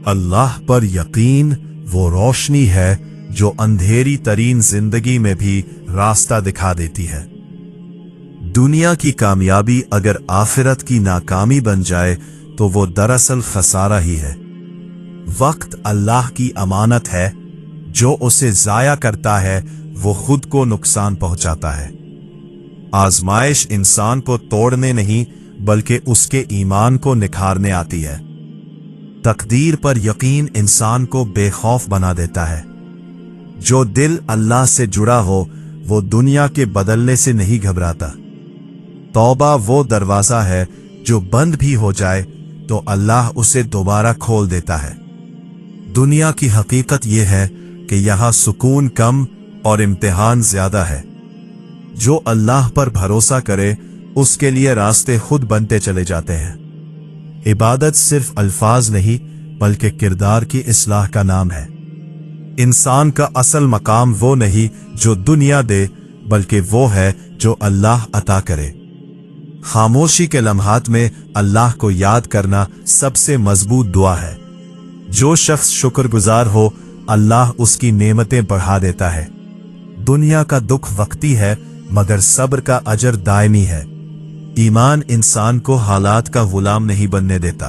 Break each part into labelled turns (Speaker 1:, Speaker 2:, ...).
Speaker 1: अल्लाह पर यकीन वो रोशनी है जो अंधेरी तरीन जिंदगी में भी रास्ता दिखा देती है। दुनिया की कामयाबी अगर आखिरत की नाकामी बन जाए तो वो दरअसल खसारा ही है। वक्त अल्लाह की अमानत है, जो उसे जाया करता है वो खुद को नुकसान पहुंचाता है। आजमाइश इंसान को तोड़ने नहीं बल्कि उसके ईमान को निखारने आती है। तकदीर पर यकीन इंसान को बेखौफ बना देता है। जो दिल अल्लाह से जुड़ा हो वो दुनिया के बदलने से नहीं घबराता। तौबा वो दरवाजा है जो बंद भी हो जाए तो अल्लाह उसे दोबारा खोल देता है। दुनिया की हकीकत यह है कि यहां सुकून कम और इम्तिहान ज्यादा है। जो अल्लाह पर भरोसा करे उसके लिए रास्ते खुद बनते चले जाते हैं। इबादत सिर्फ अल्फाज नहीं बल्कि किरदार की इस्लाह का नाम है। इंसान का असल मकाम वो नहीं जो दुनिया दे बल्कि वो है जो अल्लाह अता करे। खामोशी के लम्हात में अल्लाह को याद करना सबसे मजबूत दुआ है। जो शख्स शुक्रगुजार हो अल्लाह उसकी नेमतें बढ़ा देता है। दुनिया का दुख वक्ती है मगर सब्र का अजर दायमी है। ईमान इंसान को हालात का गुलाम नहीं बनने देता।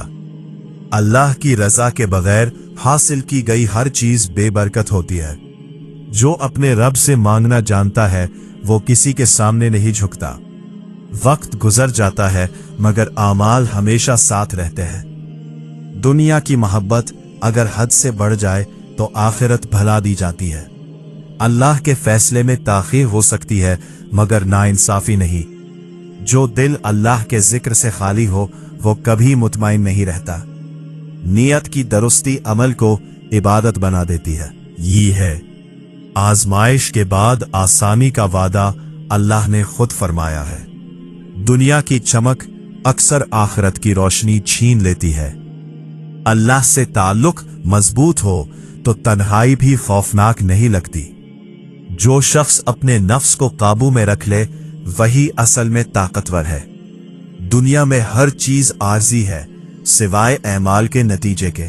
Speaker 1: अल्लाह की रजा के बगैर हासिल की गई हर चीज बेबरकत होती है। जो अपने रब से मांगना जानता है वो किसी के सामने नहीं झुकता। वक्त गुजर जाता है मगर आमाल हमेशा साथ रहते हैं। दुनिया की मोहब्बत अगर हद से बढ़ जाए तो आखिरत भुला दी जाती है। अल्लाह के फैसले में ताखीर हो सकती है मगर नाइंसाफी नहीं। जो दिल अल्लाह के जिक्र से खाली हो वो कभी मुतमईन नहीं रहता। नियत की दुरुस्ती अमल को इबादत बना देती है। ये है आजमाइश के बाद आसानी का वादा अल्लाह ने खुद फरमाया है। दुनिया की चमक अक्सर आखिरत की रोशनी छीन लेती है। अल्लाह से ताल्लुक मजबूत हो तो तन्हाई भी खौफनाक नहीं लगती। जो शख्स अपने नफ्स को काबू में रख ले वही असल में ताकतवर है। दुनिया में हर चीज आर्जी है सिवाय एमाल के नतीजे के।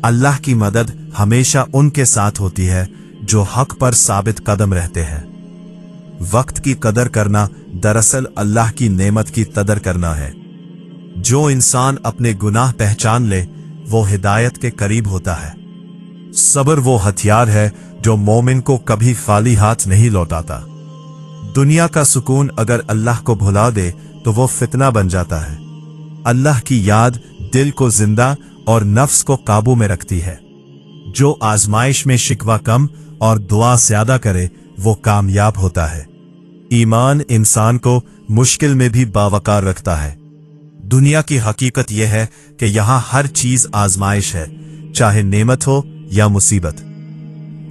Speaker 1: अल्लाह की मदद हमेशा उनके साथ होती है जो हक पर साबित कदम रहते हैं। वक्त की कदर करना दरअसल अल्लाह की नेमत की कदर करना है। जो इंसान अपने गुनाह पहचान ले वो हिदायत के करीब होता है। सब्र वो हथियार है जो मोमिन को कभी खाली हाथ नहीं लौटाता। दुनिया का सुकून अगर अल्लाह को भुला दे तो वो फितना बन जाता है। अल्लाह की याद दिल को जिंदा और नफ्स को काबू में रखती है। जो आजमाइश में शिकवा कम और दुआ ज्यादा करे वो कामयाब होता है। ईमान इंसान को मुश्किल में भी बावकार रखता है। दुनिया की हकीकत यह है कि यहां हर चीज आजमाइश है, चाहे नेमत हो या मुसीबत।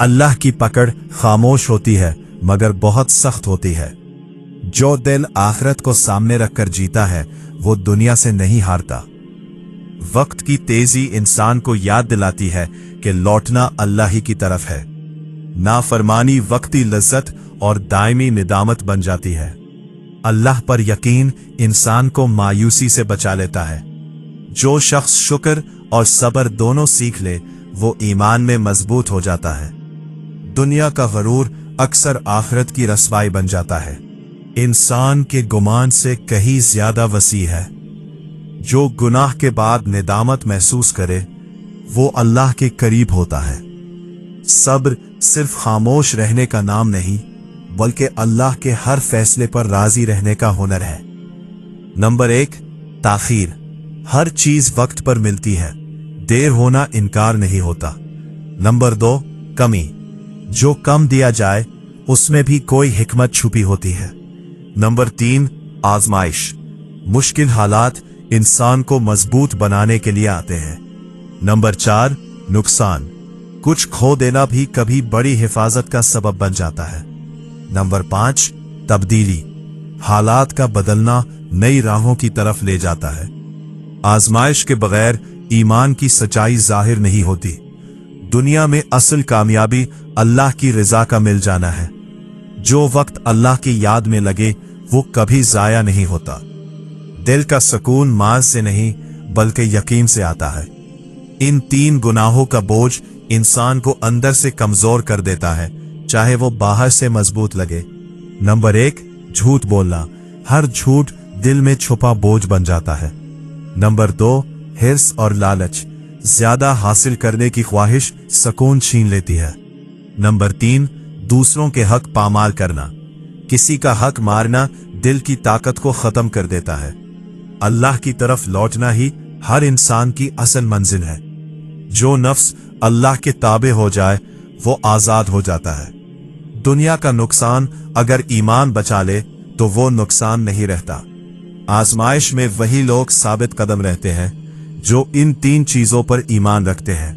Speaker 1: अल्लाह की पकड़ खामोश होती है मगर बहुत सख्त होती है। जो दिल आखिरत को सामने रखकर जीता है वो दुनिया से नहीं हारता। वक्त की तेजी इंसान को याद दिलाती है कि लौटना अल्लाह ही की तरफ है। नाफरमानी वक्ती लज्जत और दायमी निदामत बन जाती है। अल्लाह पर यकीन इंसान को मायूसी से बचा लेता है। जो शख्स शुक्र और सब्र दोनों सीख ले वो ईमान में मजबूत हो जाता है। दुनिया का गरूर अक्सर आखिरत की रसवाई बन जाता है। इंसान के गुमान से कहीं ज्यादा वसी है। जो गुनाह के बाद निदामत महसूस करे वो अल्लाह के करीब होता है। सब्र सिर्फ खामोश रहने का नाम नहीं बल्कि अल्लाह के हर फैसले पर राजी रहने का हुनर है। नंबर 1, ताखीर। हर चीज वक्त पर मिलती है, देर होना इनकार नहीं होता। नंबर 2, कमी। जो कम दिया जाए उसमें भी कोई हिकमत छुपी होती है। नंबर 3, आजमाइश। मुश्किल हालात इंसान को मजबूत बनाने के लिए आते हैं। नंबर 4, नुकसान। कुछ खो देना भी कभी बड़ी हिफाजत का सबब बन जाता है। नंबर 5, तब्दीली। हालात का बदलना नई राहों की तरफ ले जाता है। आजमाइश के बगैर ईमान की सच्चाई जाहिर नहीं होती। दुनिया में असल कामयाबी अल्लाह की रजा का मिल जाना है। जो वक्त अल्लाह की याद में लगे वो कभी जाया नहीं होता। दिल का सुकून माल से नहीं बल्कि यकीन से आता है। इन 3 गुनाहों का बोझ इंसान को अंदर से कमजोर कर देता है, चाहे वो बाहर से मजबूत लगे। नंबर 1, झूठ बोलना। हर झूठ दिल में छुपा बोझ बन जाता है। नंबर 2, हिर्स और लालच। ज्यादा हासिल करने की ख्वाहिश सुकून छीन लेती है। नंबर 3, दूसरों के हक पामाल करना। किसी का हक मारना दिल की ताकत को खत्म कर देता है। अल्लाह की तरफ लौटना ही हर इंसान की असल मंजिल है। जो नफ्स अल्लाह के ताबे हो जाए वो आजाद हो जाता है। दुनिया का नुकसान अगर ईमान बचा ले तो वो नुकसान नहीं रहता। आजमाइश में वही लोग साबित कदम रहते हैं जो इन 3 चीजों पर ईमान रखते हैं।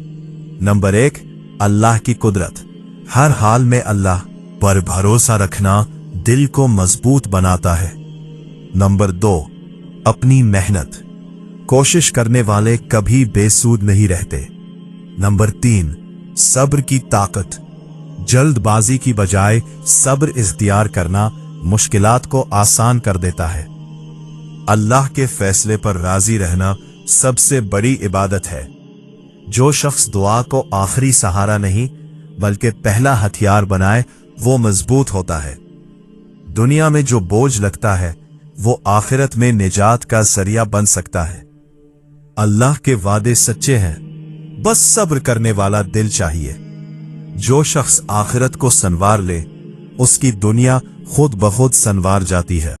Speaker 1: नंबर 1, अल्लाह की कुदरत। हर हाल में अल्लाह पर भरोसा रखना दिल को मजबूत बनाता है। नंबर 2, अपनी मेहनत। कोशिश करने वाले कभी बेसूद नहीं रहते। नंबर 3, सब्र की ताकत। जल्दबाजी की बजाय सब्र इख्तियार करना मुश्किलात को आसान कर देता है। अल्लाह के फैसले पर राजी रहना सबसे बड़ी इबादत है। जो शख्स दुआ को आखिरी सहारा नहीं बल्कि पहला हथियार बनाए वो मजबूत होता है। दुनिया में जो बोझ लगता है वो आखिरत में निजात का जरिया बन सकता है। अल्लाह के वादे सच्चे हैं, बस सब्र करने वाला दिल चाहिए। जो शख्स आखिरत को संवार ले उसकी दुनिया खुद ब खुद संवार जाती है।